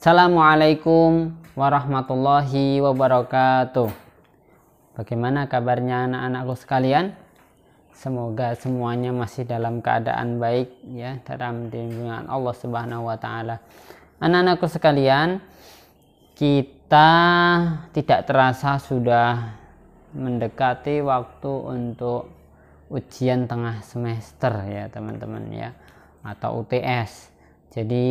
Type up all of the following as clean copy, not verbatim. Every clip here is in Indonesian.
Assalamualaikum warahmatullahi wabarakatuh. Bagaimana kabarnya anak-anakku sekalian? Semoga semuanya masih dalam keadaan baik ya, dalam lindungan Allah Subhanahu wa taala. Anak-anakku sekalian, kita tidak terasa sudah mendekati waktu untuk ujian tengah semester ya teman-teman ya, atau UTS. Jadi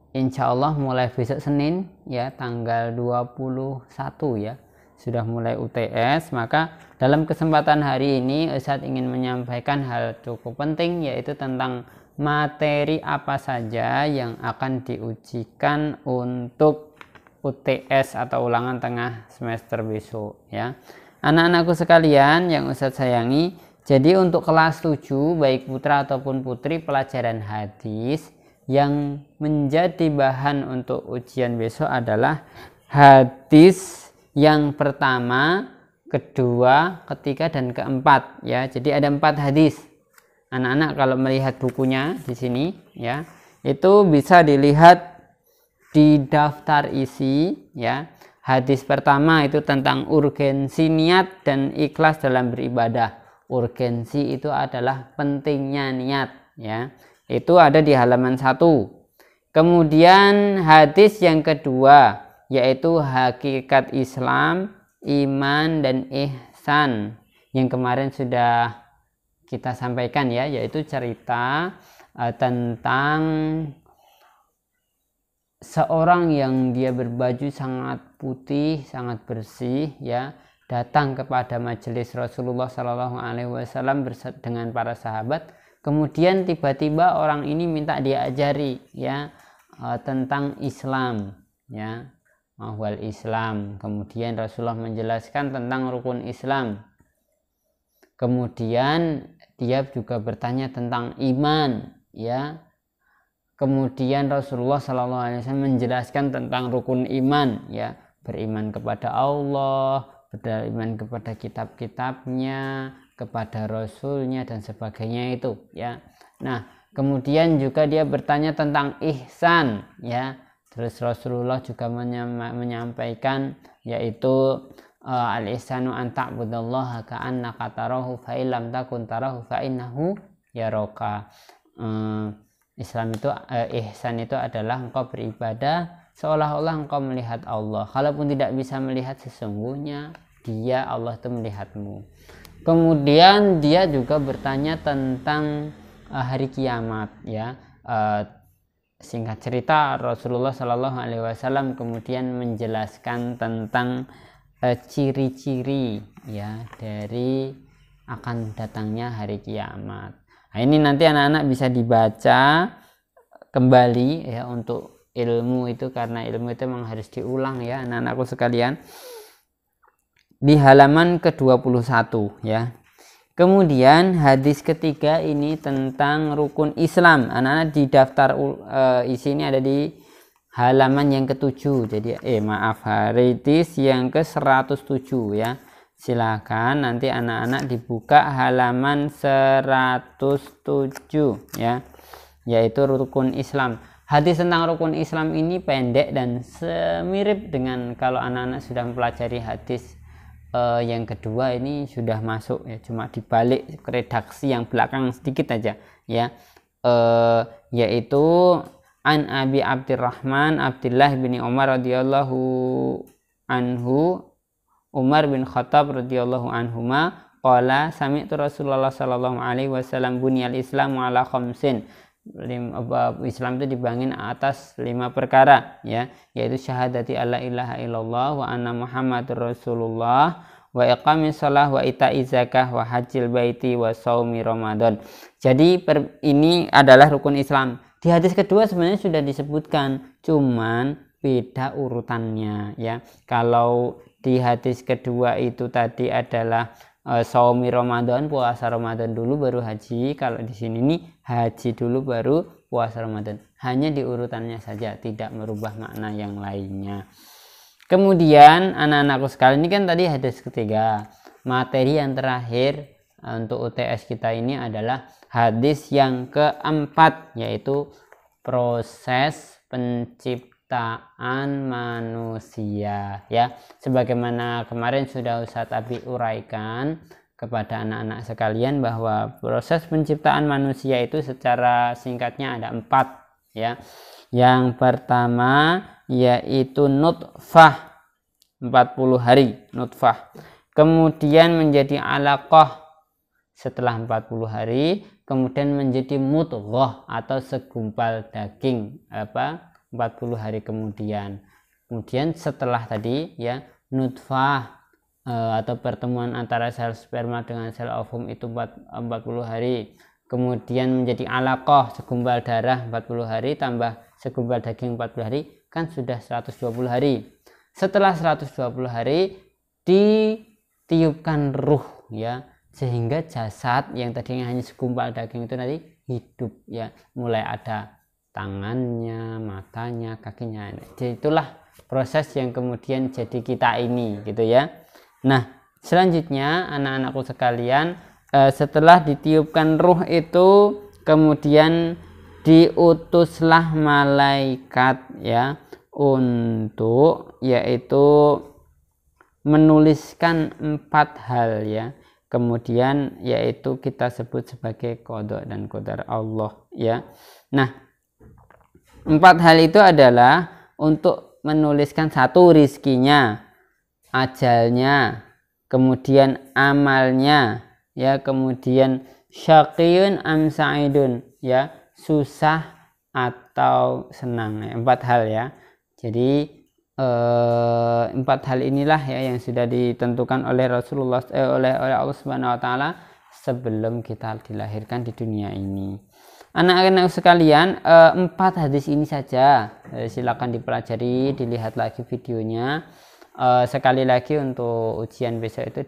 insya Allah mulai besok Senin ya, tanggal 21 ya, sudah mulai UTS. Maka dalam kesempatan hari ini Ustadz ingin menyampaikan hal cukup penting, yaitu tentang materi apa saja yang akan diujikan untuk UTS atau ulangan tengah semester besok ya. Anak-anakku sekalian yang Ustadz sayangi, jadi untuk kelas 7 baik putra ataupun putri, pelajaran hadis yang menjadi bahan untuk ujian besok adalah hadis yang pertama, kedua, ketiga, dan keempat ya. Jadi ada 4 hadis. Anak-anak kalau melihat bukunya di sini ya, itu bisa dilihat di daftar isi ya. Hadis pertama itu tentang urgensi niat dan ikhlas dalam beribadah. Urgensi itu adalah pentingnya niat ya. Itu ada di halaman 1. Kemudian hadis yang kedua yaitu hakikat Islam, iman dan ihsan, yang kemarin sudah kita sampaikan ya, yaitu cerita tentang seorang yang dia berbaju sangat putih, sangat bersih ya, datang kepada majelis Rasulullah SAW dengan para sahabat. Kemudian tiba-tiba orang ini minta diajari ya tentang Islam ya, mahwal Islam. Kemudian Rasulullah menjelaskan tentang rukun Islam. Kemudian dia juga bertanya tentang iman ya. Kemudian Rasulullah SAW menjelaskan tentang rukun iman ya, beriman kepada Allah, beriman kepada kitab-kitabnya, kepada Rasulnya dan sebagainya itu ya. Nah kemudian juga dia bertanya tentang ihsan ya. Terus Rasulullah juga menyampaikan yaitu al-ihsanu an ta'budallaha ka'annaka tarahu fa illam takun tarahu fa innahu yaraka. Islam itu ihsan itu adalah engkau beribadah seolah-olah engkau melihat Allah. Kalaupun tidak bisa melihat, sesungguhnya Dia, Allah itu melihatmu. Kemudian dia juga bertanya tentang hari kiamat ya. Singkat cerita Rasulullah SAW kemudian menjelaskan tentang ciri-ciri ya dari akan datangnya hari kiamat. Nah, ini nanti anak-anak bisa dibaca kembali ya untuk ilmu itu, karena ilmu itu memang harus diulang ya anak-anakku sekalian, di halaman ke-21 ya. Kemudian hadis ketiga ini tentang rukun Islam. Anak-anak di daftar isi ini ada di halaman yang ke-7. Jadi hadis yang ke-107 ya. Silakan nanti anak-anak dibuka halaman 107 ya. Yaitu rukun Islam. Hadis tentang rukun Islam ini pendek dan semirip dengan kalau anak-anak sudah mempelajari hadis yang kedua ini sudah masuk ya, cuma dibalik redaksi yang belakang sedikit aja ya, yaitu an Abi Abdurrahman Abdullah bin Umar radhiyallahu anhu, Umar bin Khattab radhiyallahu anhuma qala sami'tu Rasulullah sallallahu alaihi wasallam bunyal Islamu ala khamsin. Islam itu dibangun atas 5 perkara ya, yaitu syahadati alla ilaha illallah wa anna muhammadur rasulullah wa iqamis shalah wa ita'iz zakah wa hajjil baiti wa shaumi ramadan. Jadi ini adalah rukun Islam. Di hadis kedua sebenarnya sudah disebutkan, cuman beda urutannya ya. Kalau di hadis kedua itu tadi adalah shaumi Ramadan, puasa Ramadan dulu baru haji. Kalau di sini nih haji dulu baru puasa Ramadan. Hanya di urutannya saja, tidak merubah makna yang lainnya. Kemudian anak-anakku sekalian, ini kan tadi hadis ketiga. Materi yang terakhir untuk UTS kita ini adalah hadis yang keempat, yaitu proses penciptaan penciptaan manusia, ya. Sebagaimana kemarin sudah Ustadz Abi uraikan kepada anak-anak sekalian bahwa proses penciptaan manusia itu secara singkatnya ada 4, ya. Yang pertama yaitu nutfah, 40 hari nutfah, kemudian menjadi alaqah setelah 40 hari, kemudian menjadi mudghah atau segumpal daging 40 hari kemudian. Kemudian setelah tadi, ya, nutfah atau pertemuan antara sel sperma dengan sel ovum itu 40 hari, kemudian menjadi alaqah segumpal darah 40 hari tambah segumpal daging 40 hari, kan sudah 120 hari. Setelah 120 hari ditiupkan ruh, ya, sehingga jasad yang tadinya hanya segumpal daging itu nanti hidup, ya, mulai ada tangannya, matanya, kakinya. Jadi itulah proses yang kemudian jadi kita ini, gitu ya. Nah, selanjutnya anak-anakku sekalian, setelah ditiupkan ruh itu kemudian diutuslah malaikat, ya, untuk yaitu menuliskan 4 hal, ya. Kemudian yaitu kita sebut sebagai qada dan qadar Allah, ya. Nah, 4 hal itu adalah untuk menuliskan 1 rizkinya, ajalnya, kemudian amalnya, ya, kemudian syaqiyun am sa'idun, ya, susah atau senang, ya, 4 hal, ya. Jadi 4 hal inilah, ya, yang sudah ditentukan oleh Rasulullah oleh Allah Subhanahu wa taala sebelum kita dilahirkan di dunia ini. Anak-anak sekalian, 4 hadis ini saja, silakan dipelajari, dilihat lagi videonya. Sekali lagi untuk ujian besok itu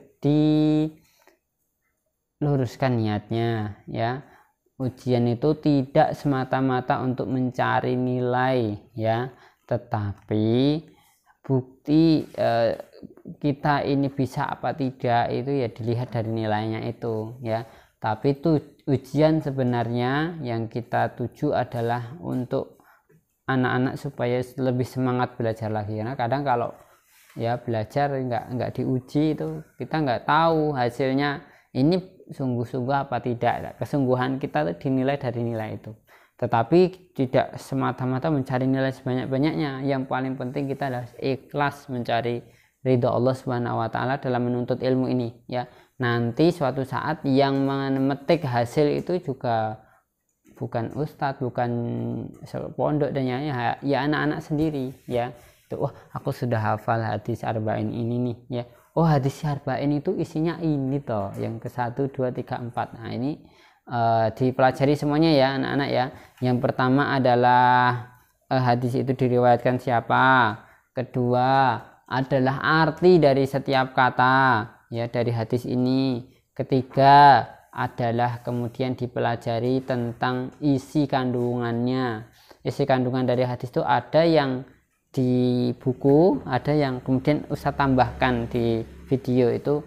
diluruskan niatnya, ya. Ujian itu tidak semata-mata untuk mencari nilai, ya, tetapi bukti kita ini bisa apa tidak itu ya dilihat dari nilainya itu, ya. Tapi itu ujian sebenarnya yang kita tuju adalah untuk anak-anak supaya lebih semangat belajar lagi, karena kadang kalau, ya, belajar nggak diuji itu kita nggak tahu hasilnya ini sungguh-sungguh apa tidak. Kesungguhan kita itu dinilai dari nilai itu, tetapi tidak semata-mata mencari nilai sebanyak-banyaknya. Yang paling penting kita adalah ikhlas mencari ridha Allah Subhanahu wa taala dalam menuntut ilmu ini, ya. Nanti suatu saat yang memetik hasil itu juga bukan ustadz, bukan pondok dan ya anak-anak sendiri, ya. Wah, aku sudah hafal hadis arba'in ini nih, ya. Oh, hadis arba'in itu isinya ini toh, yang ke-1, 2, 3, 4. Nah, ini dipelajari semuanya, ya, anak-anak, ya. Yang pertama adalah hadis itu diriwayatkan siapa. Kedua adalah arti dari setiap kata, ya, dari hadis ini. Ketiga adalah kemudian dipelajari tentang isi kandungannya. Isi kandungan dari hadis itu ada yang di buku, ada yang kemudian Ustaz tambahkan di video itu,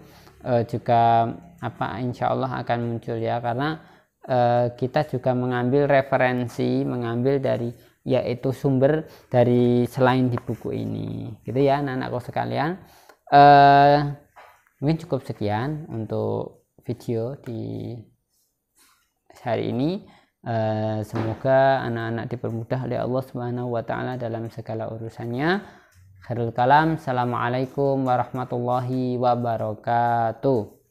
juga insya Allah akan muncul, ya, karena kita juga mengambil referensi, mengambil dari yaitu sumber dari selain di buku ini, gitu, ya, anak-anakku sekalian. Mungkin cukup sekian untuk video di hari ini. Semoga anak-anak dipermudah oleh Allah Subhanahu wa taala dalam segala urusannya. Khairul kalam. Assalamualaikum warahmatullahi wabarakatuh.